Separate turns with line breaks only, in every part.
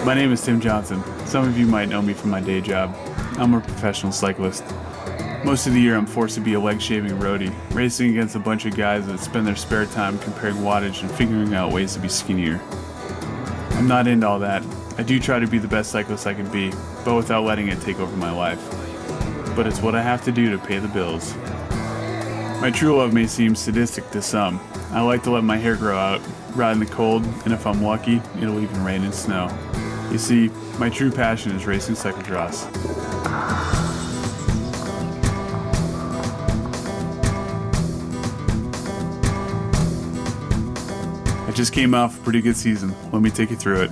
My name is Tim Johnson. Some of you might know me from my day job. I'm a professional cyclist. Most of the year I'm forced to be a leg-shaving roadie, racing against a bunch of guys that spend their spare time comparing wattage and figuring out ways to be skinnier. I'm not into all that. I do try to be the best cyclist I can be, but without letting it take over my life. But it's what I have to do to pay the bills. My true love may seem sadistic to some. I like to let my hair grow out, ride in the cold, and if I'm lucky, it'll even rain and snow. You see, my true passion is racing cyclo-cross. I just came off a pretty good season. Let me take you through it.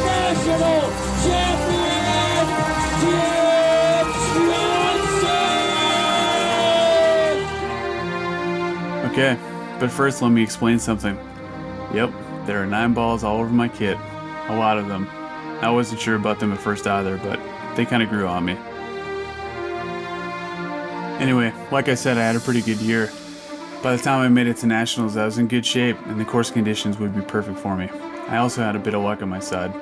National Champion Tim Johnson!
Okay, but first let me explain something. Yep, there are 9 balls all over my kit. A lot of them. I wasn't sure about them at first either, but they kind of grew on me. Anyway, like I said, I had a pretty good year. By the time I made it to nationals, I was in good shape, and the course conditions would be perfect for me. I also had a bit of luck on my side.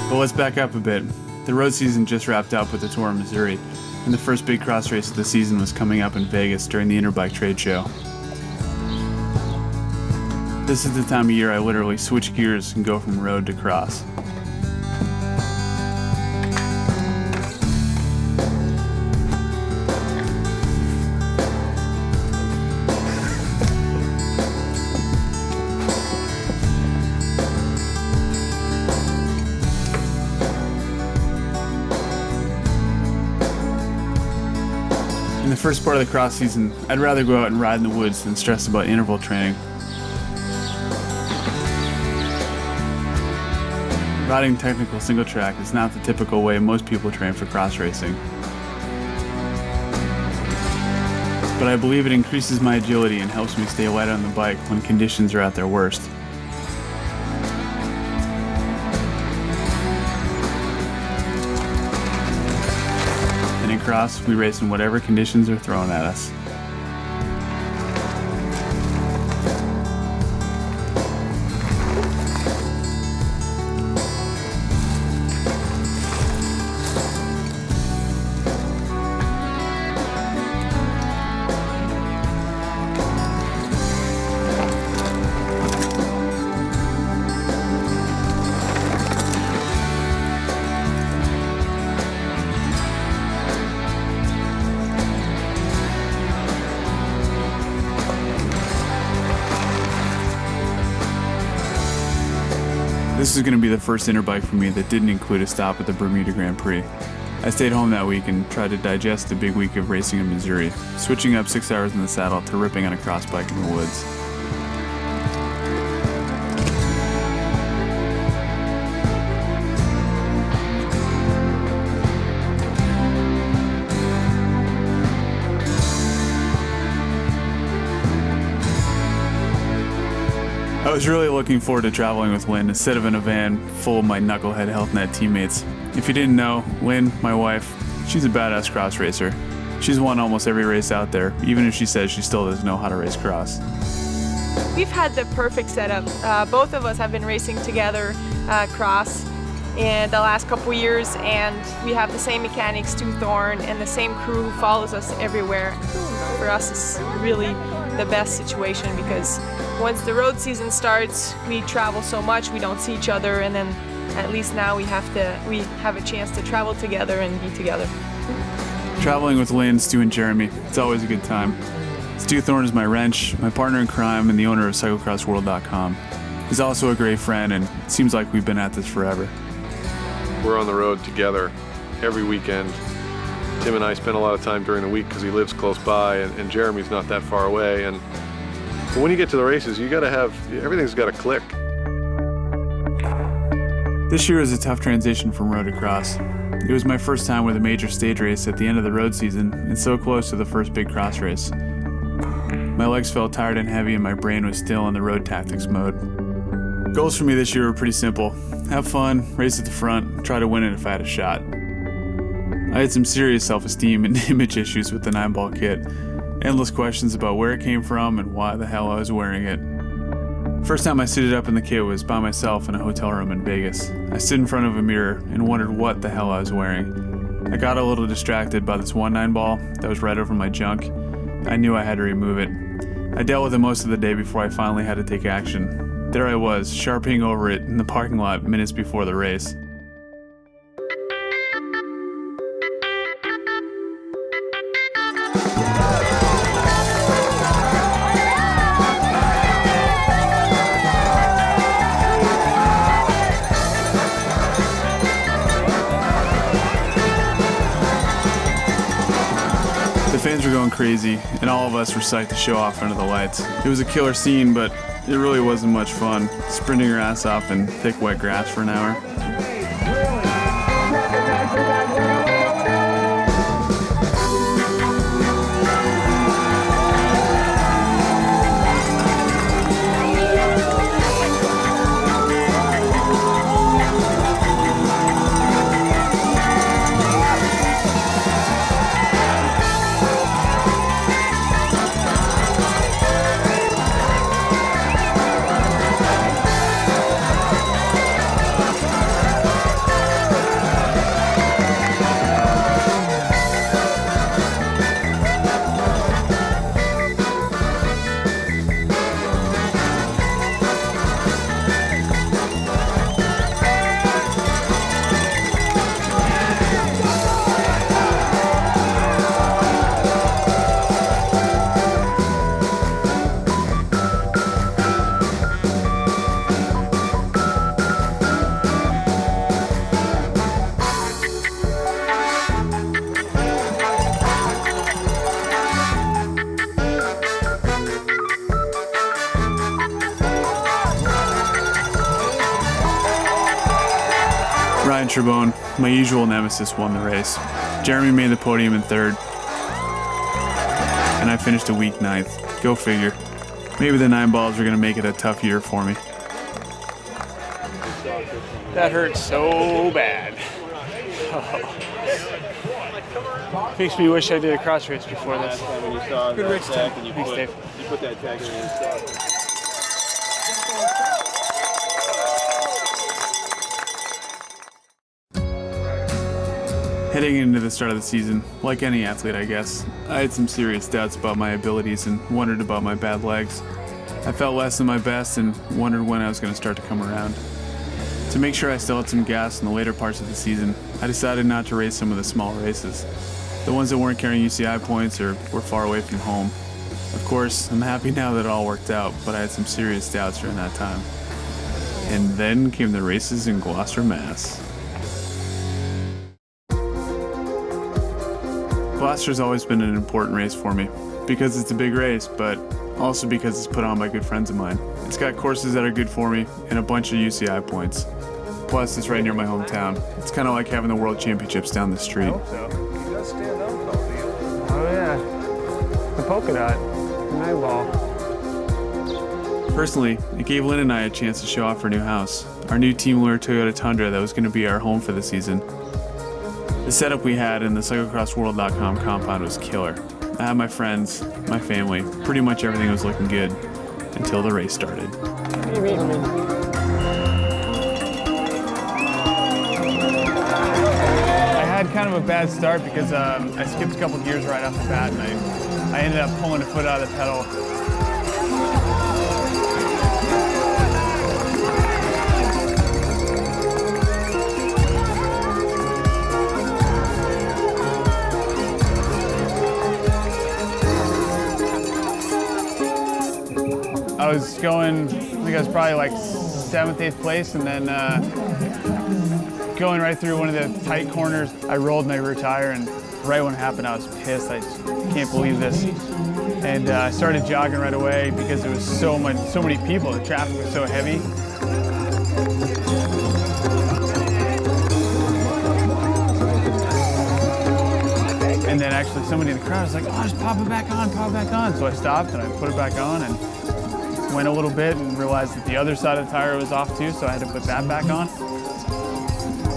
But let's back up a bit. The road season just wrapped up with the Tour in Missouri, and the first big cross race of the season was coming up in Vegas during the Interbike trade show. This is the time of year I literally switch gears and go from road to cross. In the first part of the cross season, I'd rather go out and ride in the woods than stress about interval training. Riding technical single track is not the typical way most people train for cross racing. But I believe it increases my agility and helps me stay light on the bike when conditions are at their worst. And in cross, we race in whatever conditions are thrown at us. This is going to be the first Interbike for me that didn't include a stop at the Bermuda Grand Prix. I stayed home that week and tried to digest the big week of racing in Missouri, switching up 6 hours in the saddle to ripping on a cross bike in the woods. I was really looking forward to traveling with Lynn instead of in a van full of my knucklehead HealthNet teammates. If you didn't know, Lynn, my wife, she's a badass cross racer. She's won almost every race out there, even if she says she still doesn't know how to race cross.
We've had the perfect setup. Both of us have been racing together cross in the last couple years, and we have the same mechanics, to Thorn, and the same crew who follows us everywhere. For us, it's really the best situation because once the road season starts, we travel so much, we don't see each other, and then at least now we have a chance to travel together and be together.
Traveling with Lynn, Stu, and Jeremy, it's always a good time. Stu Thorne is my wrench, my partner in crime, and the owner of Cyclo-crossworld.com. He's also a great friend, and it seems like we've been at this forever.
We're on the road together every weekend. Tim and I spend a lot of time during the week because he lives close by, and Jeremy's not that far away. But when you get to the races, everything's got to click.
This year was a tough transition from road to cross. It was my first time with a major stage race at the end of the road season and so close to the first big cross race. My legs felt tired and heavy and my brain was still in the road tactics mode. Goals for me this year were pretty simple. Have fun, race at the front, try to win it if I had a shot. I had some serious self-esteem and image issues with the 9-ball kit, Endless questions about where it came from and why the hell I was wearing it. First time I suited up in the kit was by myself in a hotel room in Vegas. I stood in front of a mirror and wondered what the hell I was wearing. I got a little distracted by this 1/9 ball that was right over my junk. I knew I had to remove it. I dealt with it most of the day before I finally had to take action. There I was, sharping over it in the parking lot minutes before the race. The fans were going crazy, and all of us were psyched to show off under the lights. It was a killer scene, but it really wasn't much fun, sprinting your ass off in thick, wet grass for an hour. Ryan Trebone, my usual nemesis, won the race. Jeremy made the podium in third, and I finished a weak ninth. Go figure. Maybe the 9 balls are going to make it a tough year for me.
That hurts so bad. Makes me wish I did a cross race before this. Good race, Tim. Thanks, Dave.
You put that tag in your stock.
Heading into the start of the season, like any athlete I guess, I had some serious doubts about my abilities and wondered about my bad legs. I felt less than my best and wondered when I was going to start to come around. To make sure I still had some gas in the later parts of the season, I decided not to race some of the small races, the ones that weren't carrying UCI points or were far away from home. Of course, I'm happy now that it all worked out, but I had some serious doubts during that time. And then came the races in Gloucester, Mass. Gloucester's always been an important race for me, because it's a big race, but also because it's put on by good friends of mine. It's got courses that are good for me and a bunch of UCI points. Plus, it's right near my hometown. It's kind of like having the World Championships down the street.
Oh yeah, the polka dot, the 9 ball.
Personally, it gave Lynn and I a chance to show off our new house, our new Team Lure Toyota Tundra that was going to be our home for the season. The setup we had in the Cyclo-crossworld.com compound was killer. I had my friends, my family, pretty much everything was looking good until the race started.
I had kind of a bad start because I skipped a couple gears right off the bat and I ended up pulling a foot out of the pedal. I was going, I think I was probably like 7th, 8th place, and then going right through one of the tight corners, I rolled my rear tire, and right when it happened, I was pissed. I just can't believe this. And I started jogging right away because there was so many people. The traffic was so heavy. And then actually somebody in the crowd was like, oh, just pop it back on, pop it back on. So I stopped and I put it back on and went a little bit and realized that the other side of the tire was off too, so I had to put that back on.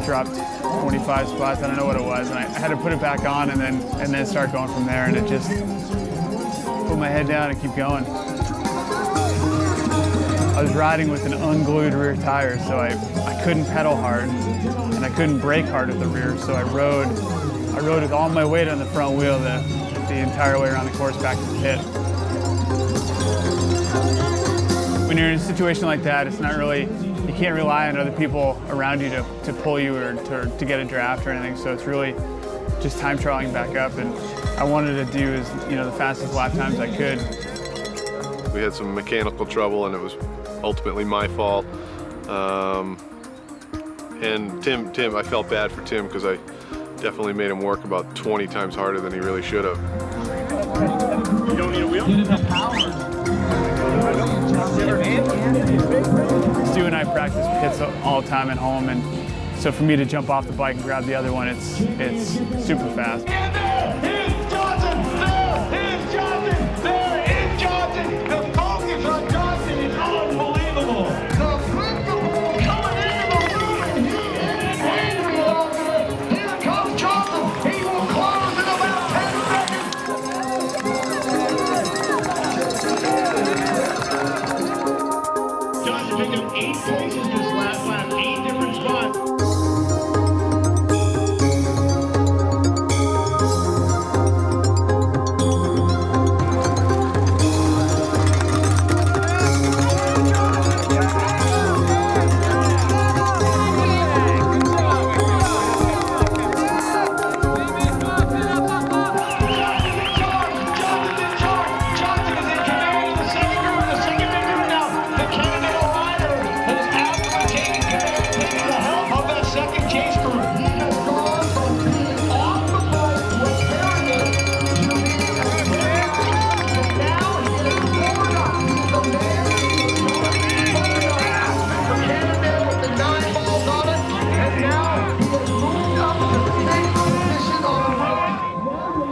Dropped 25 spots, I don't know what it was, and I had to put it back on and then start going from there, and it just put my head down and keep going. I was riding with an unglued rear tire, so I couldn't pedal hard and I couldn't brake hard at the rear, so I rode with all my weight on the front wheel the entire way around the course back to the pit. When you're in a situation like that, it's not really, you can't rely on other people around you to pull you or to get a draft or anything, so it's really just time trialing back up, and I wanted to do the fastest lap times I could.
We had some mechanical trouble and it was ultimately my fault. And Tim, I felt bad for Tim because I definitely made him work about 20 times harder than he really should have.
You don't need a wheel?
Stu and I practice pits all the time at home, and so for me to jump off the bike and grab the other one, it's super fast.
And there is Johnson! There is Johnson! There is Johnson! The focus on Johnson is unbelievable! The principal coming into the room! Here comes Johnson! He will close in about 10 seconds! Johnson picked up 8 places this last lap, 8 different spots.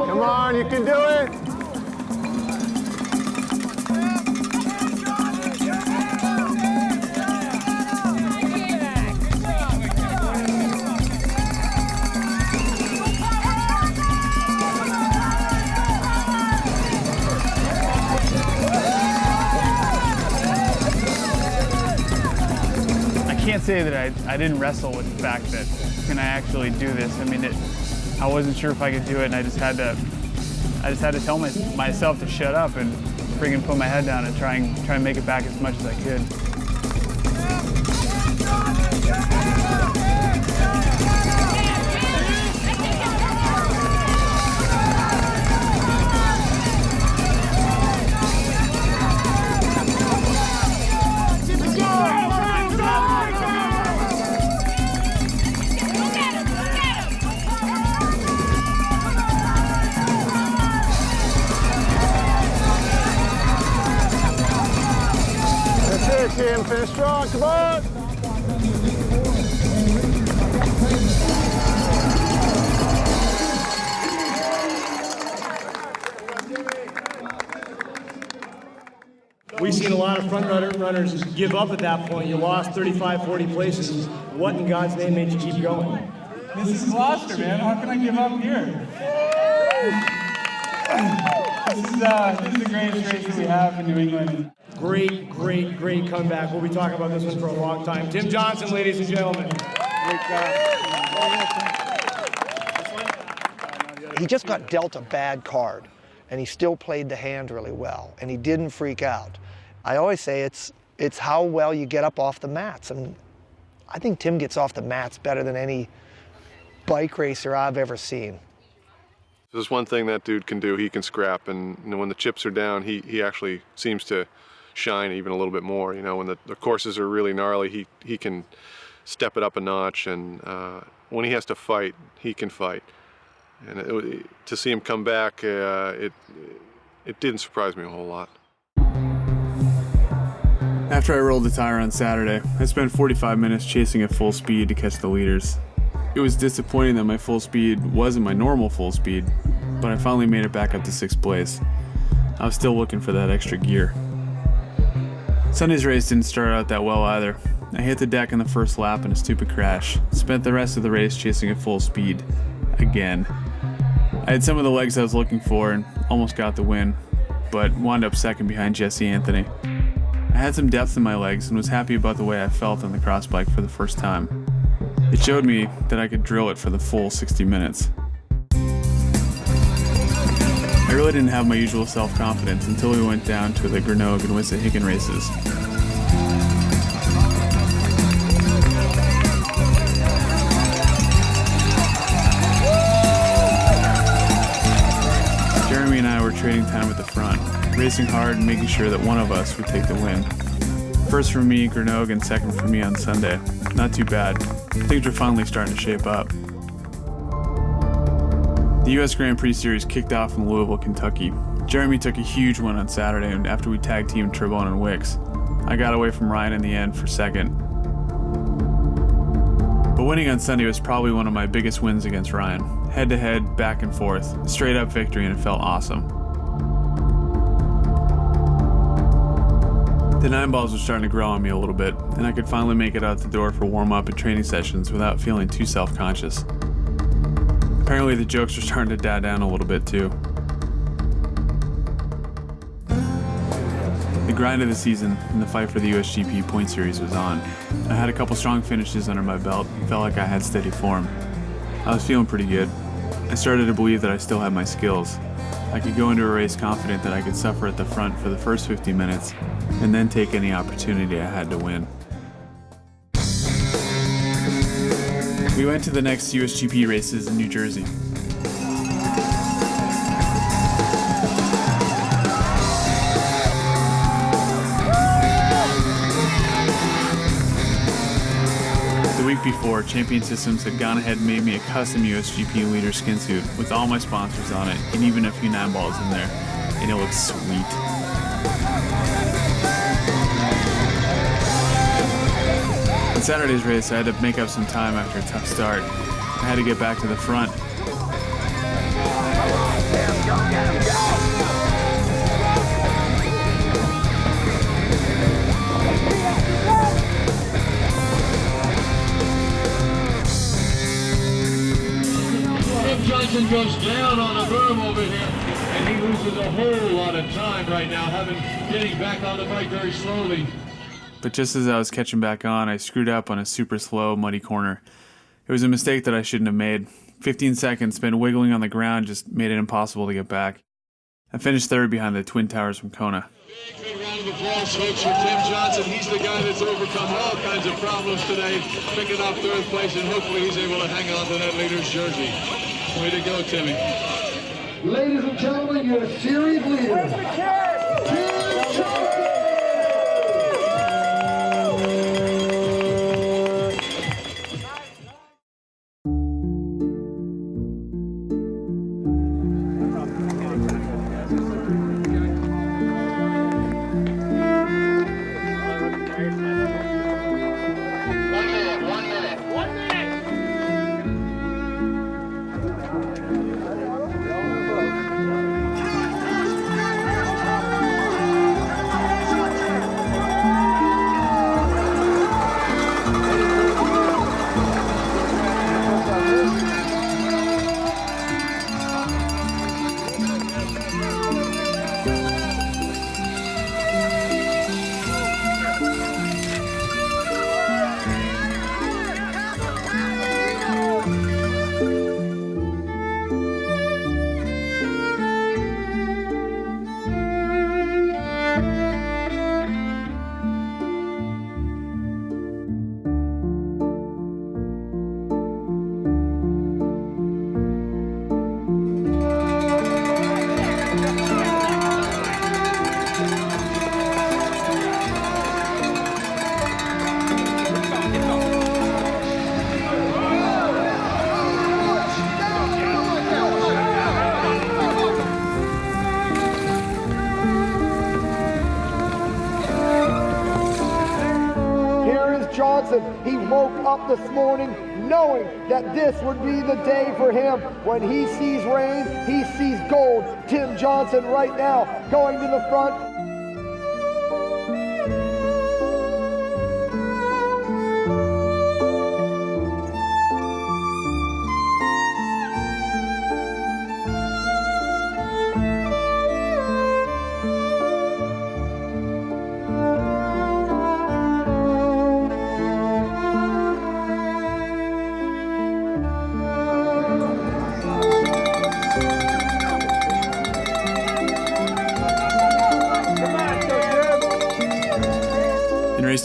Come on, you can do it.
I can't say that I didn't wrestle with the fact that can I actually do this? I mean, I wasn't sure if I could do it, and I just had to tell myself to shut up and friggin' put my head down and try and make it back as much as I could.
Tim, finish strong, come on!
We've seen a lot of front runners give up at that point. You lost 35, 40 places. What in God's name made you keep going?
This is Gloucester, man. How can I give up here? This is the greatest race that we have in New England.
Great comeback. We'll be talking about this one for a long time. Tim Johnson, ladies and gentlemen. Great job.
He just got dealt a bad card, and he still played the hand really well, and he didn't freak out. I always say it's how well you get up off the mats, and I think Tim gets off the mats better than any bike racer I've ever seen.
There's one thing that dude can do. He can scrap, and when the chips are down, he actually seems to shine even a little bit more. You know, when the courses are really gnarly, he can step it up a notch, and when he has to fight, he can fight. And to see him come back, it didn't surprise me a whole lot.
After I rolled the tire on Saturday, I spent 45 minutes chasing at full speed to catch the leaders. It was disappointing that my full speed wasn't my normal full speed, but I finally made it back up to 6th place. I was still looking for that extra gear. Sunday's race didn't start out that well either. I hit the deck in the first lap in a stupid crash. Spent the rest of the race chasing at full speed. Again. I had some of the legs I was looking for and almost got the win. but wound up second behind Jesse Anthony. I had some depth in my legs and was happy about the way I felt on the cross bike for the first time. It showed me that I could drill it for the full 60 minutes. I really didn't have my usual self-confidence until we went down to the Grenoble and Wissahickon races. Jeremy and I were trading time at the front, racing hard and making sure that one of us would take the win. First for me, Grenoble, and second for me on Sunday. Not too bad. Things were finally starting to shape up. The U.S. Grand Prix Series kicked off in Louisville, Kentucky. Jeremy took a huge win on Saturday after we tag teamed Turbone and Wicks. I got away from Ryan in the end for second. But winning on Sunday was probably one of my biggest wins against Ryan. Head-to-head, back and forth, a straight-up victory, and it felt awesome. The 9 balls were starting to grow on me a little bit, and I could finally make it out the door for warm-up and training sessions without feeling too self-conscious. Apparently the jokes were starting to die down a little bit too. The grind of the season and the fight for the USGP Point Series was on. I had a couple strong finishes under my belt and felt like I had steady form. I was feeling pretty good. I started to believe that I still had my skills. I could go into a race confident that I could suffer at the front for the first 50 minutes and then take any opportunity I had to win. We went to the next USGP races in New Jersey. The week before, Champion Systems had gone ahead and made me a custom USGP leader skin suit with all my sponsors on it and even a few 9 balls in there, and it looked sweet. On Saturday's race, I had to make up some time after a tough start. I had to get back to the front.
Tim Johnson goes down on a berm over here, and he loses a whole lot of time right now, getting back on the bike very slowly.
But just as I was catching back on, I screwed up on a super slow, muddy corner. It was a mistake that I shouldn't have made. 15 seconds spent wiggling on the ground just made it impossible to get back. I finished third behind the Twin Towers from Kona.
Big round of applause, folks, for Tim Johnson. He's the guy that's overcome all kinds of problems today, picking up third place, and hopefully he's able to hang on to that leader's jersey. Way to go, Timmy.
Ladies and gentlemen, your series leader, Tim Johnson! Johnson, he woke up this morning knowing that this would be the day for him. When he sees rain, he sees gold. Tim Johnson right now going to the front.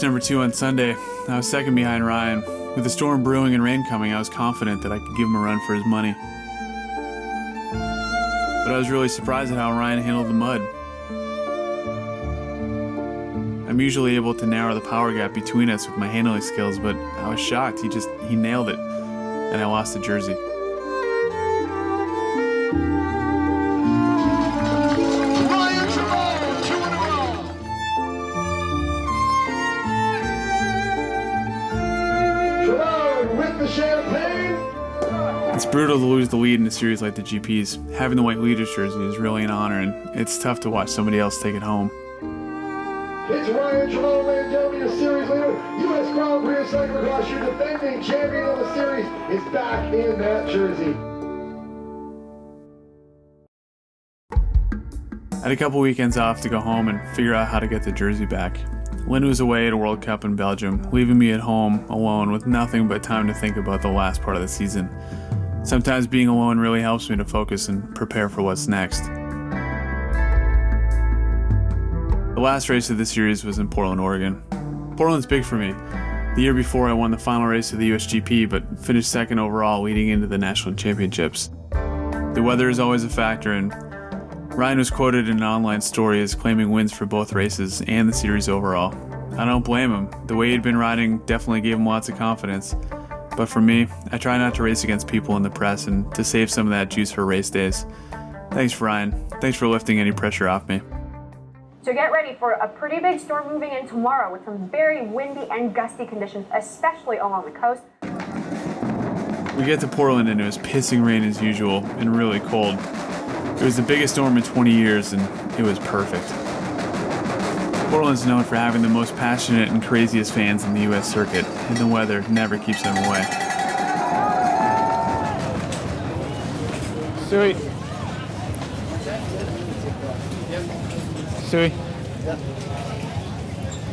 number 2 on Sunday, I was second behind Ryan. With the storm brewing and rain coming, I was confident that I could give him a run for his money. But I was really surprised at how Ryan handled the mud. I'm usually able to narrow the power gap between us with my handling skills, but I was shocked. He nailed it, and I lost the jersey.
Ryan Trevone, 2 in a row. Trevone with the champagne.
It's brutal to lose the lead in a series like the GP's. Having the white leaders jersey is really an honor, and it's tough to watch somebody else take it home.
It's Ryan Trevone laying down your series leader. U.S. Grand Prix of Cyclo-cross, your defending champion of the series, is back in that jersey.
I had a couple weekends off to go home and figure out how to get the jersey back. Lynn was away at a World Cup in Belgium, leaving me at home alone with nothing but time to think about the last part of the season. Sometimes being alone really helps me to focus and prepare for what's next. The last race of the series was in Portland, Oregon. Portland's big for me. The year before, I won the final race of the USGP, but finished second overall leading into the national championships. The weather is always a factor, and Ryan was quoted in an online story as claiming wins for both races and the series overall. I don't blame him. The way he'd been riding definitely gave him lots of confidence. But for me, I try not to race against people in the press and to save some of that juice for race days. Thanks, Ryan. Thanks for lifting any pressure off me.
So get ready for a pretty big storm moving in tomorrow with some very windy and gusty conditions, especially along the coast.
We get to Portland and it was pissing rain as usual and really cold. It was the biggest storm in 20 years and it was perfect. Portland's known for having the most passionate and craziest fans in the U.S. circuit, and the weather never keeps them away.
Stewie. Stewie.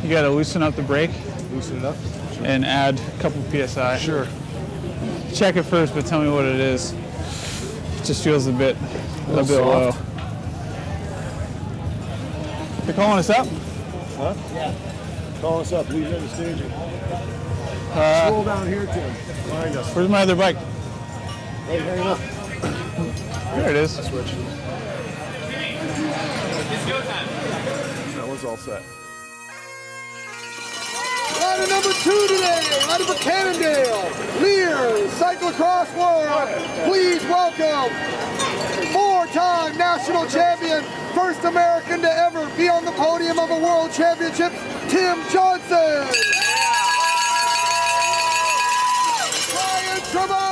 You gotta loosen up the brake.
Loosen it up? Sure.
And add a couple PSI.
Sure.
Check it first, but tell me what it is. It just feels a bit low. You're calling us up?
Huh? Yeah. Calling us up. Leaving in the staging. Slow down here, Tim. Behind us.
Where's my other bike?
Hey, hang up.
There it is.
I switched. That one's all set.
Rider number 2 today, out of Cannondale, Lear, Cyclo-cross World. Please welcome 4-time national champion, first American to ever be on the podium of a world championship, Tim Johnson. Ryan Trevone.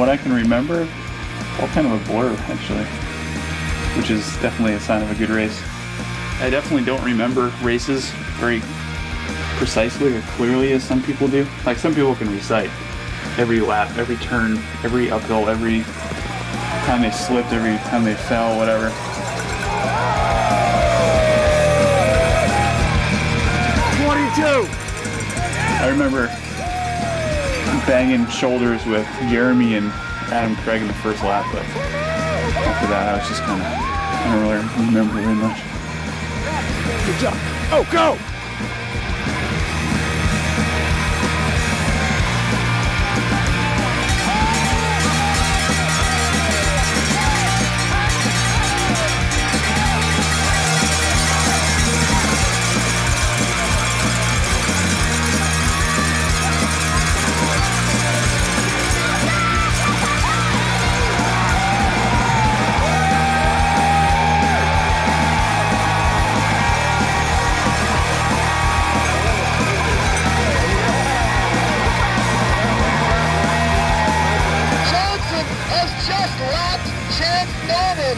what I can remember, all kind of a blur actually, which is definitely a sign of a good race. I definitely don't remember races very precisely or clearly as some people do. Like some people can recite every lap, every turn, every uphill, every time they slipped, every time they fell, whatever. I remember banging shoulders with Jeremy and Adam Craig in the first lap, but after that I was just kind of, I don't really remember very much.
Good job. Oh, go!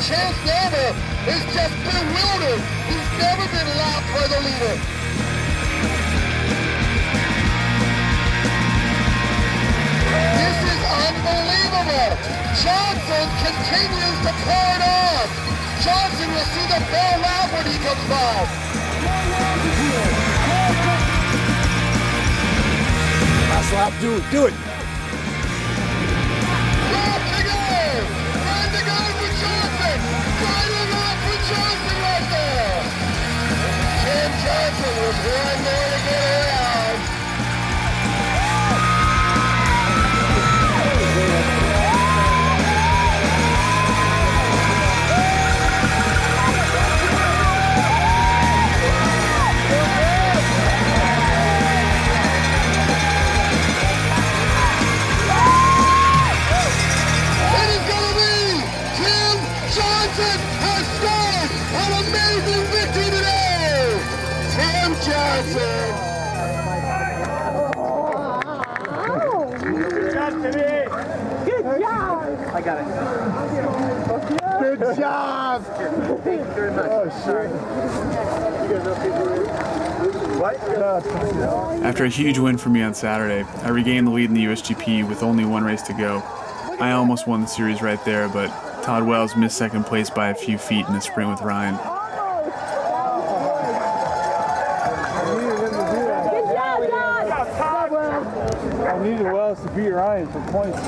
Chance Noble is just bewildered. He's never been lapped by the leader. This is unbelievable. Johnson continues to pour it on. Johnson will see the full lap when he comes by.
Last lap, do it.
Johnson with one more to get around. It is going to be Tim Johnson has scored an amazing victory today. Tim Johnson!
Good job, Timmy!
Good job!
I got it.
Good job!
Thank you very much.
Oh, sorry. You guys know what?
After a huge win for me on Saturday, I regained the lead in the USGP with only one race to go. I almost won the series right there, but Todd Wells missed second place by a few feet in a sprint with Ryan.
I needed Wells to beat Ryan for points.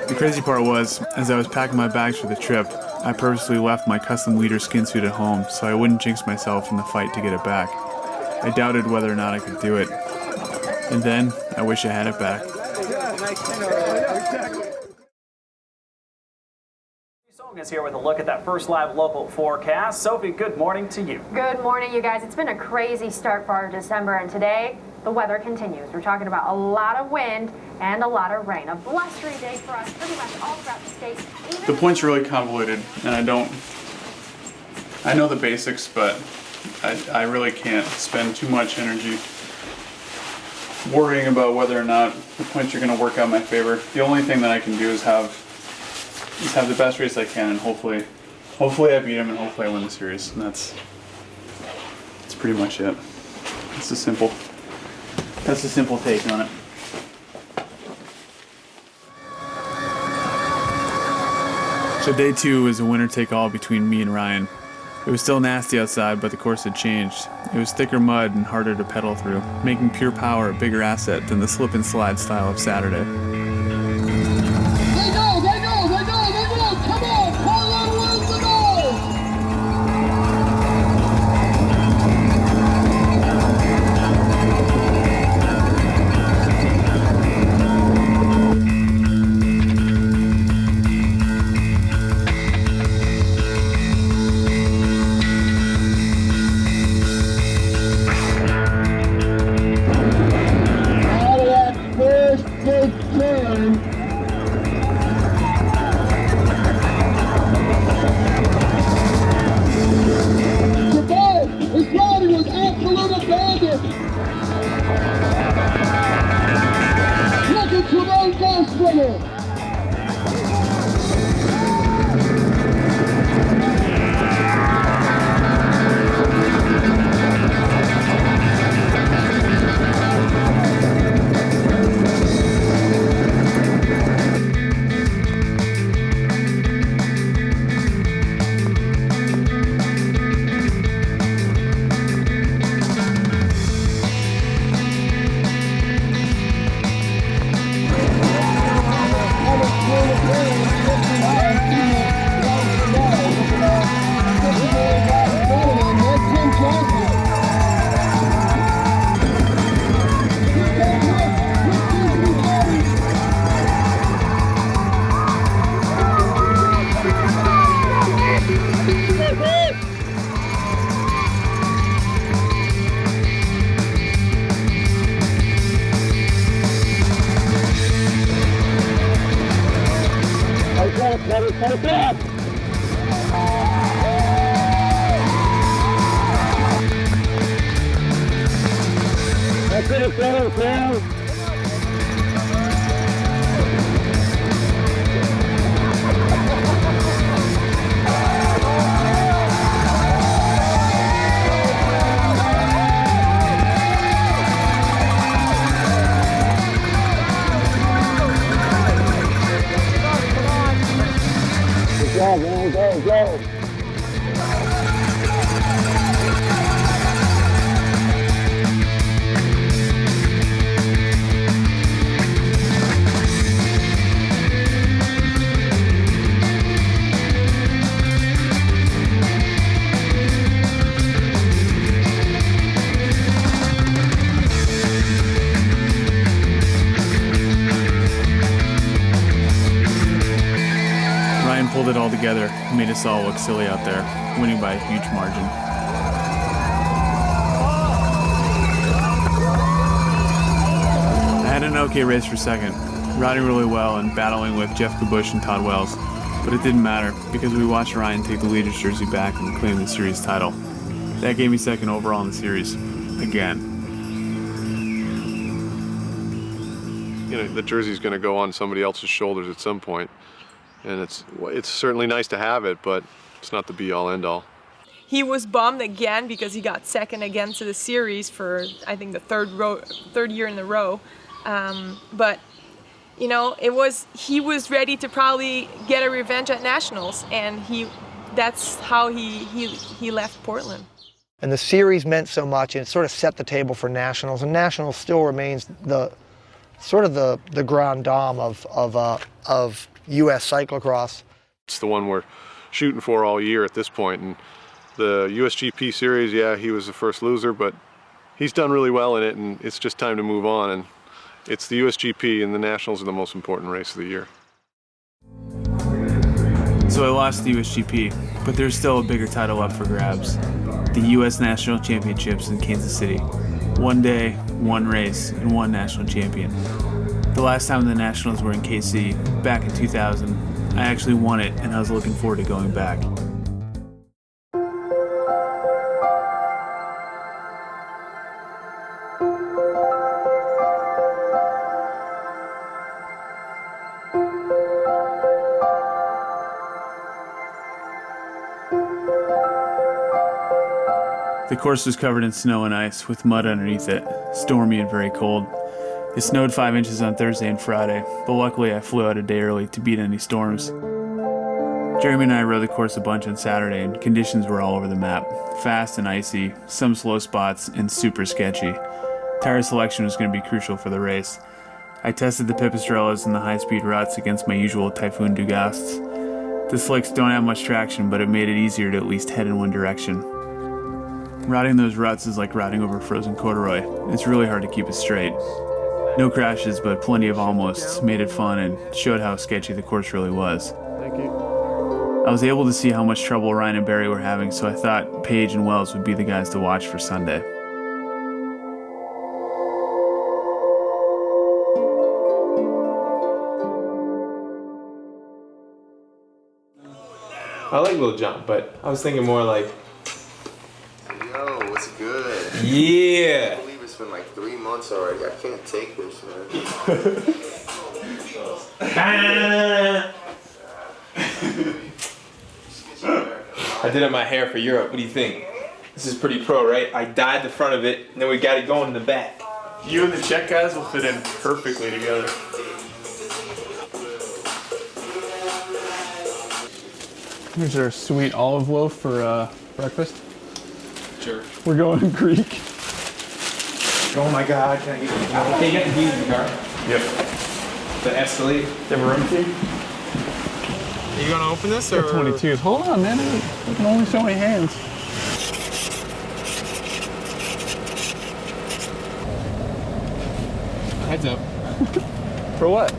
The crazy part was, as I was packing my bags for the trip, I purposely left my custom leader skin suit at home so I wouldn't jinx myself in the fight to get it back. I doubted whether or not I could do it. And then, I wish I had it back.
Is here with a look at that first lap local forecast. Sophie, good morning to you.
Good morning, you guys. It's been a crazy start for our December, and today the weather continues. We're talking about a lot of wind and a lot of rain. A blustery day for us pretty much all throughout the state.
The point's really convoluted, and I know the basics, but I really can't spend too much energy worrying about whether or not the points are going to work out in my favor. The only thing that I can do is have the best race I can, and hopefully I beat him, and hopefully I win the series. And that's pretty much it. That's a simple take on it. So day 2 was a winner-take-all between me and Ryan. It was still nasty outside, but the course had changed. It was thicker mud and harder to pedal through, making pure power a bigger asset than the slip and slide style of Saturday.
Come on, Carlo wins the gold! Out of that first big turn. His body was absolute abandon. Look at Trevor Ghost winner.
finish line, Sam. Good job, man. Go, go.
Ryan pulled it all together and made us all look silly out there, winning by a huge margin. I had an okay race for second, riding really well and battling with Jeff Kabush and Todd Wells, but it didn't matter because we watched Ryan take the leader's jersey back and claim the series title. That gave me second overall in the series, again.
You know, the jersey's going to go on somebody else's shoulders at some point, and it's certainly nice to have it, but it's not the be-all, end-all.
He was bummed again because he got second again to the series for, I think, the third year in a row. But you know, he was ready to probably get a revenge at Nationals, and that's how he left Portland.
And the series meant so much, and it sort of set the table for Nationals, and Nationals still remains the grand dame of U.S. cyclocross.
It's the one we're shooting for all year at this point, and the USGP series, yeah, he was the first loser, but he's done really well in it, and it's just time to move on. And it's the USGP, and the Nationals are the most important race of the year.
So I lost the USGP, but there's still a bigger title up for grabs. The U.S. National Championships in Kansas City. One day, one race, and one national champion. The last time the Nationals were in KC, back in 2000, I actually won it, and I was looking forward to going back. The course was covered in snow and ice, with mud underneath it, stormy and very cold. It snowed 5 inches on Thursday and Friday, but luckily I flew out a day early to beat any storms. Jeremy and I rode the course a bunch on Saturday, and conditions were all over the map. Fast and icy, some slow spots, and super sketchy. Tire selection was going to be crucial for the race. I tested the Pipistrellas and the high-speed ruts against my usual Typhoon Dugasts. The slicks don't have much traction, but it made it easier to at least head in one direction. Riding those ruts is like riding over frozen corduroy. It's really hard to keep it straight. No crashes, but plenty of almosts made it fun and showed how sketchy the course really was.
Thank you.
I was able to see how much trouble Ryan and Barry were having, so I thought Page and Wells would be the guys to watch for Sunday.
I like Lil Jon, but I was thinking more like,
yo, what's good?
Yeah.
I can't believe it's been like 3 months already. I can't take this, man.
I did up my hair for Europe. What do you think? This is pretty pro, right? I dyed the front of it, and then we got it going in the back.
You and the Czech guys will fit in perfectly together.
Here's our sweet olive loaf for breakfast.
Sure.
We're going Greek.
Oh my God! Can I get the keys in the car?
Yep.
The Escalade.
They have a room key?
Are you gonna open this or?
22s. Hold on, man. There can only so many hands.
Heads up.
For what?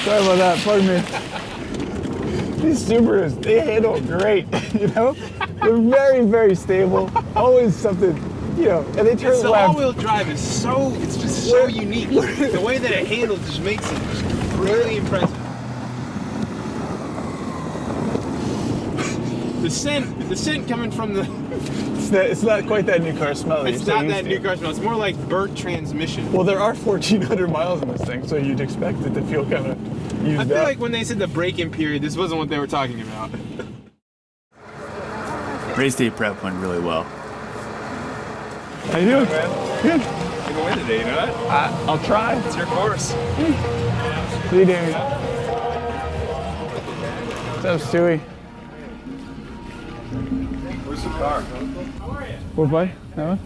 Sorry about that. Pardon me. These Subarus, they handle great, you know? They're very, very stable. Always something, you know, and they turn
It's the
left.
all-wheel drive is so, it's just so unique. The way that it handles just makes it really impressive. The scent coming from the...
It's not quite that new car smell that
It's
you're so
not
used
that
to.
new car smell. It's more like burnt transmission.
Well, there are 1,400 miles in this thing, so you'd expect it to feel kind of used
I feel
up.
like when they said the break-in period, this wasn't what they were talking about.
Race day prep went really well.
How you doing, man? Good.
You're gonna win today, you know that?
I'll try.
It's your course.
See you, Damien. What's up, Stewie?
Where's the car?
What bike? That one?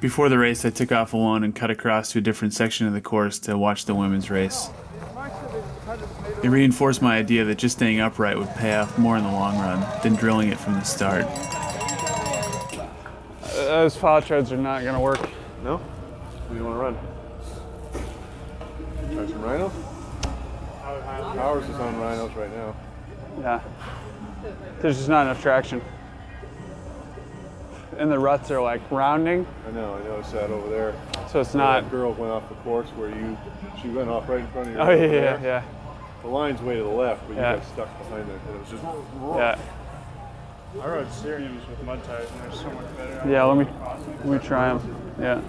Before the race, I took off alone and cut across to a different section of the course to watch the women's race. It reinforced my idea that just staying upright would pay off more in the long run than drilling it from the start.
Those follow treads are not going to work.
No? What do you want to run? Try some Rhino? Ours is on Rhinos right now.
Yeah. There's just not enough traction. And the ruts are like rounding.
I noticed that over there.
So it's not.
That girl went off the course where she went off right in front of you.
Oh, yeah.
The line's way to the left, but
Yeah.
you got stuck behind it, and it was just.
Yeah. I rode Syrians with mud tires and they're so much better. Yeah, let me try them. Yeah.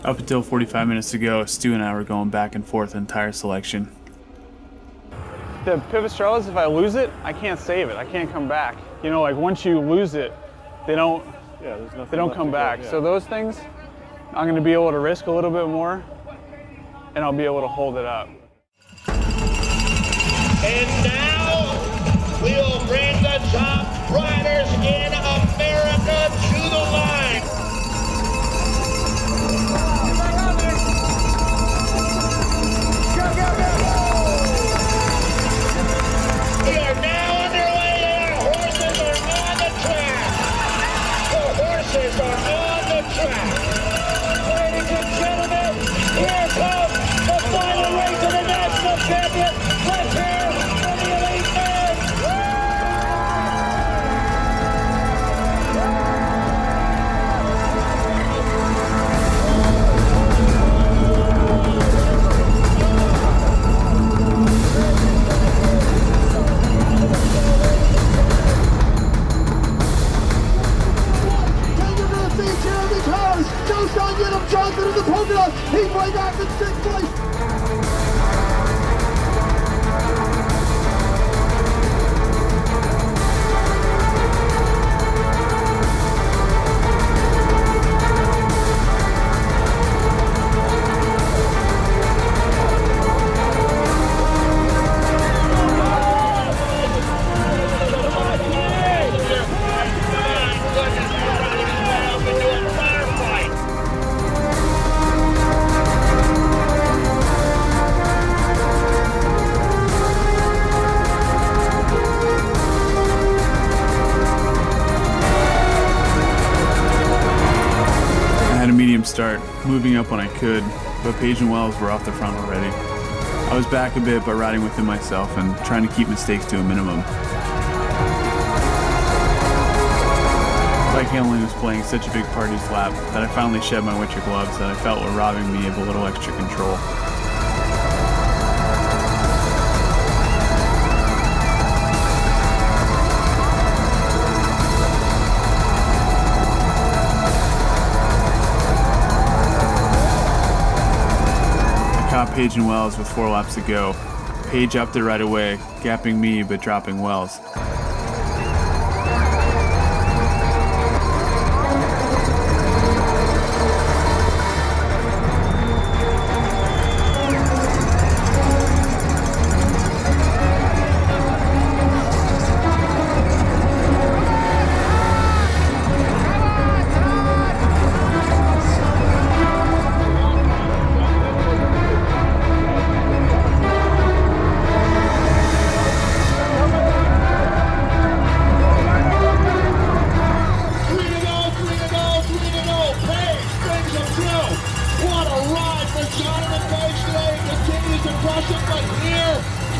Up until 45 minutes ago, Stu and I were going back and forth on tire selection.
The Pipistrellas, if I lose it, I can't save it. I can't come back. You know, like once you lose it, they don't come back.
Yeah.
So those things, I'm going to be able to risk a little bit more, and I'll be able to hold it up.
And now we'll bring the top riders in America to the line. We are now underway and our horses are on the track. The horses are on the track. Ladies and gentlemen, here comes the final race of the national champion. Let's hear from the elite men. Johnson in the polka dot. He's way back in sixth place.
Start moving up when I could, but Page and Wells were off the front already. I was back a bit, but riding within myself and trying to keep mistakes to a minimum. Bike handling was playing such a big part each lap that I finally shed my winter gloves that I felt were robbing me of a little extra control. Page and Wells with 4 laps to go. Page upped it right away, gapping me but dropping Wells.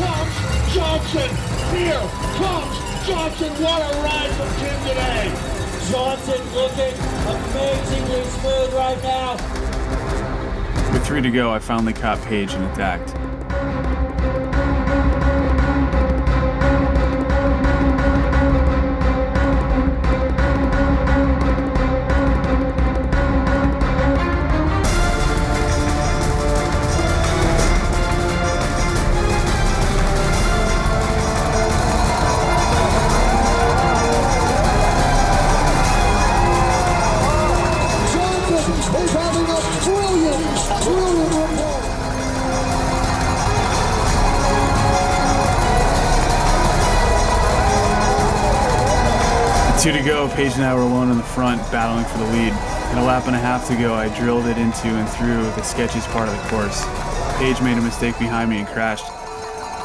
comes Johnson. Here comes Johnson. What a ride from Tim today. Johnson looking amazingly smooth right now.
With 3 to go, I finally caught Paige and attacked.
Is having a brilliant report.
2 to go, Paige and I were alone in the front, battling for the lead. In a lap and a half to go, I drilled it into and through the sketchiest part of the course. Paige made a mistake behind me and crashed.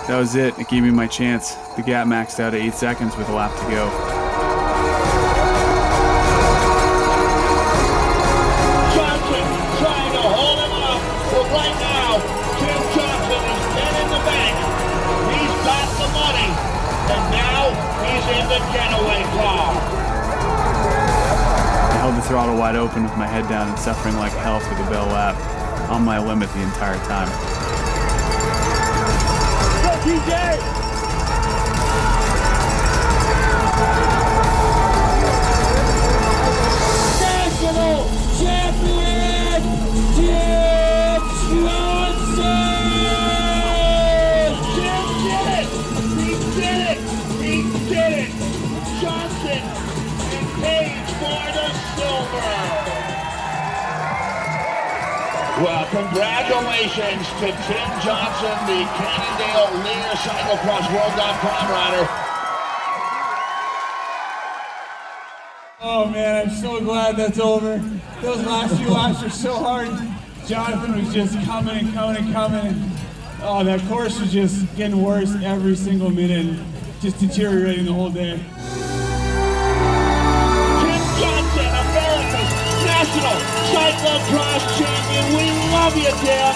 That was it. It gave me my chance. The gap maxed out at 8 seconds with a lap to go.
Johnson trying to hold him up, but right now, Tim Johnson is dead in the bank. He's got the money, and now he's in the getaway car.
I held the throttle wide open with my head down and suffering like hell for the bell lap, on my limit the entire time.
Go, TJ! National champion, Tim Johnson! Tim did it! He did it! He did it! Johnson and Paige for the silver! Well, congratulations to Tim Johnson, the Cannondale leader Cyclo-cross rider.
Oh man, I'm so glad that's over. Those last few laps were so hard. Jonathan was just coming and coming and coming. Oh, that course was just getting worse every single minute, and just deteriorating the whole day.
Tim Johnson, America's national cyclo-cross champion. We love you, Tim.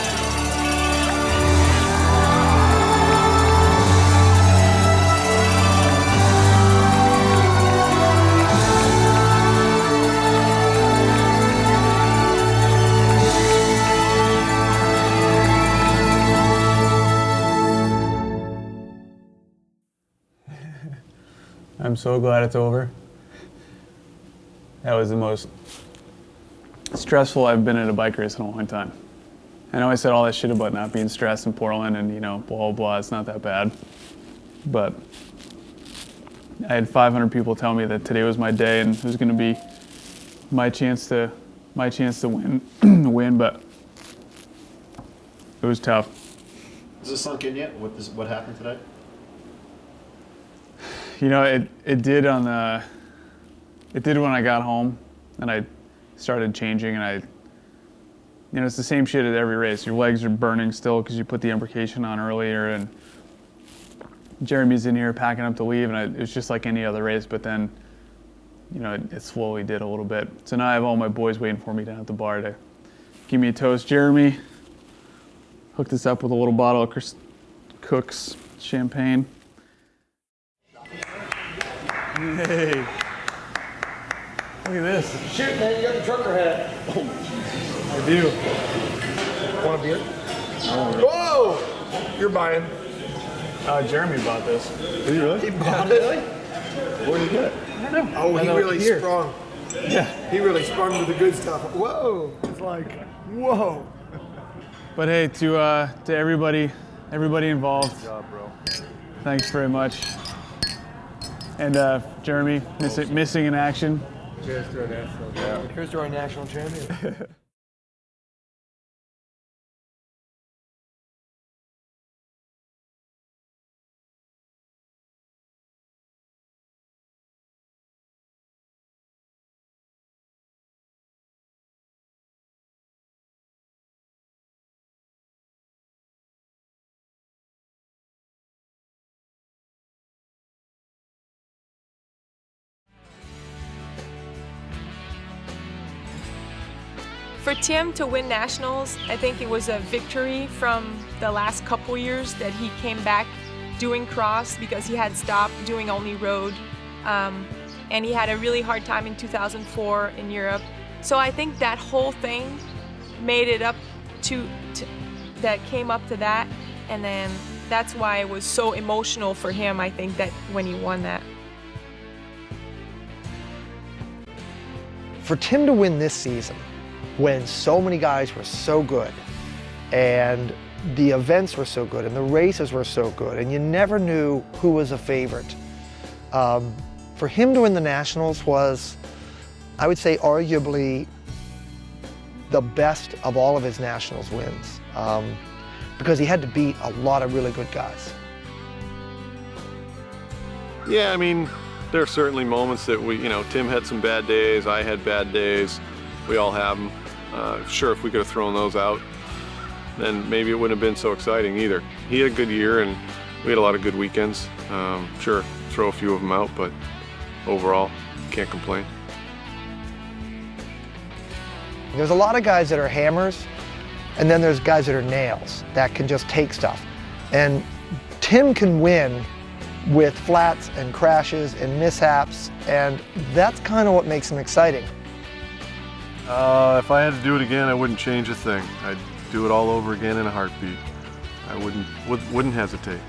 I'm so glad it's over. That was the most stressful I've been at a bike race in a long time. I know I said all that shit about not being stressed in Portland and, you know, blah, blah, blah, it's not that bad. But I had 500 people tell me that today was my day and it was gonna be my chance to win, but it was tough.
Has this sunk in yet? What happened today?
You know, it did when I got home and I started changing, and you know, it's the same shit at every race. Your legs are burning still because you put the imbrication on earlier, and Jeremy's in here packing up to leave, and it was just like any other race, but then, you know, it slowly did a little bit. So now I have all my boys waiting for me down at the bar to give me a toast. Jeremy hooked us up with a little bottle of Cook's champagne. Hey, look at this.
Shit, man, you got the trucker hat.
I do.
Want a beer? Whoa! You're buying.
Jeremy bought this.
Did you really?
He bought it?
Where did you get it?
I don't know.
Oh, he really sprung.
Yeah.
He really sprung with the good stuff. Whoa! It's like, whoa.
But hey, to everybody involved.
Good job, bro.
Thanks very much. And Jeremy, missing in action.
Cheers to our national champion. Here's to our national champion.
For Tim to win nationals, I think it was a victory from the last couple years that he came back doing cross because he had stopped doing only road. And he had a really hard time in 2004 in Europe. So I think that whole thing made it up that came up to that. And then that's why it was so emotional for him, I think, that when he won that.
For Tim to win this season, when so many guys were so good, and the events were so good, and the races were so good, and you never knew who was a favorite, for him to win the Nationals was, I would say, arguably the best of all of his Nationals wins, because he had to beat a lot of really good guys.
Yeah, I mean, there are certainly moments that Tim had some bad days, I had bad days, we all have them. Sure, if we could have thrown those out, then maybe it wouldn't have been so exciting either. He had a good year and we had a lot of good weekends. Sure, throw a few of them out, but overall, can't complain.
There's a lot of guys that are hammers, and then there's guys that are nails that can just take stuff. And Tim can win with flats and crashes and mishaps, and that's kind of what makes him exciting.
If I had to do it again, I wouldn't change a thing. I'd do it all over again in a heartbeat. I wouldn't hesitate.